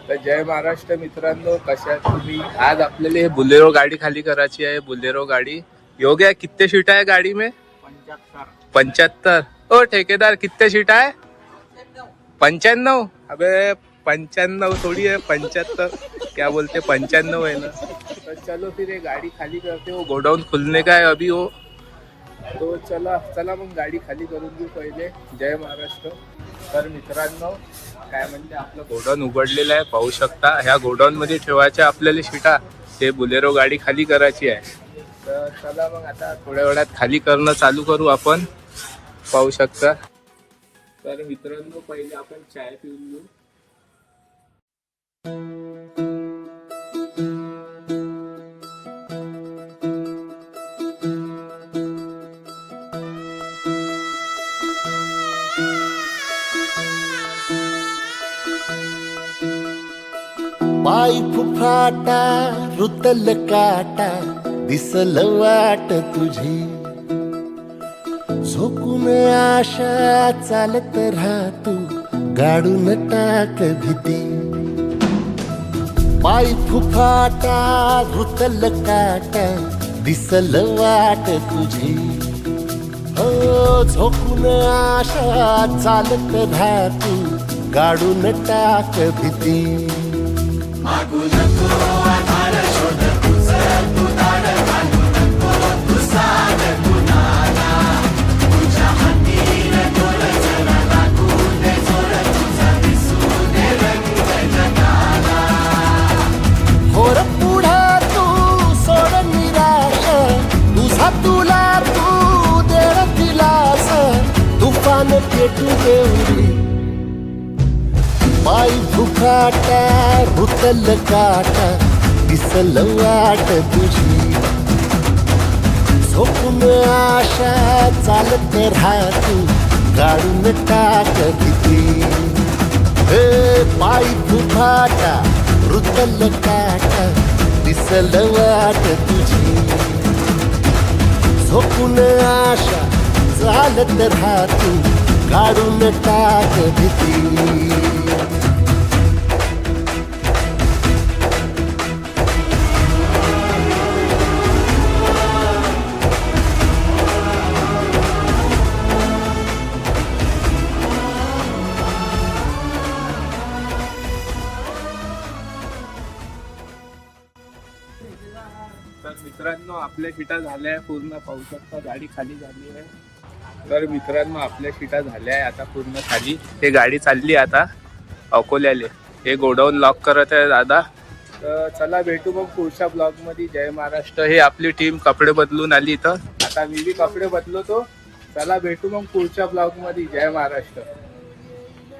तर जय महाराष्ट्र मित्रांनो, कशा आहात तुम्ही? आज आपल्याला हे बुलेरो गाडी खाली करायची आहे. बुलेरो गाडी योग्य कितने सीट आहे गाड़ी में? 75। ओ ठेकेदार कितने सीट है? 95। अबे 95 थोड़ी है, 75 क्या बोलते, 95 है ना। तो चलो फिर ये गाड़ी खाली करते, वो गोडाउन खुलने का है अभी वो। तो चला मग गाडी खाली करून घेऊ पहिले। जय महाराष्ट्र। तर मित्रांनो काय म्हणते, आपलं गोडाऊन उघडलेलं आहे, पाहू शकता। ह्या गोडाऊन मध्ये ठेवायच्या आपल्याला शीटा, ते बुलेरो गाडी खाली करायची आहे। तर चला मग आता थोड्या वेळात खाली करणं चालू करू आपण, पाहू शकता। तर मित्रांनो पहिले आपण चाय पिऊन घेऊ। पाय फुफाटा रुतल काटा दिसल वाट तुझी, झोकून आशा चालत राहतू गाडून टाक भीती। पाय फुफाटा रुतल काटा दिसल वाट तुझी, हो झोकून आशा चालत राहतू गाडून टाक भीती। मागू नको आधार शोध तुझं, तू दाड घालू नको तू साध कुणाला, तुझ्या हातीन डोळ जरा लागू दे जोर तुझा, दिसू दे रंग जगाला। होर पुढं तू सोड निराश, तुझा तुला तू दे दिलास, तुफान पेटू देऊरी। पाय फुफाटा रुतल काटा दिसल वाट तुझी, झोपून आशा चालत राहतू गाडून टाक भीती। हे पाय फुफाटा रुतल काटा दिसल वाट तुझी, झोपून आशा चालत राहतू गाडून टाक भीती। तर मित्रांनो आपल्या शीटा झाल्या आहे पूर्ण, पाहू शकता गाडी खाली झाली आहे। तर मित्रांनो आपल्या शीटा झाल्या आहे आता पूर्ण खाली। हे गाडी चालली आता अकोल्याले, हे गोडाऊन लॉक करत आहे दादा। तर चला भेटू मग पुढच्या ब्लॉग मध्ये। जय महाराष्ट्र। हे आपली टीम कपडे बदलून आली इथं, आता मी बी कपडे बदलतो। चला भेटू मग पुढच्या ब्लॉग मध्ये। जय महाराष्ट्र।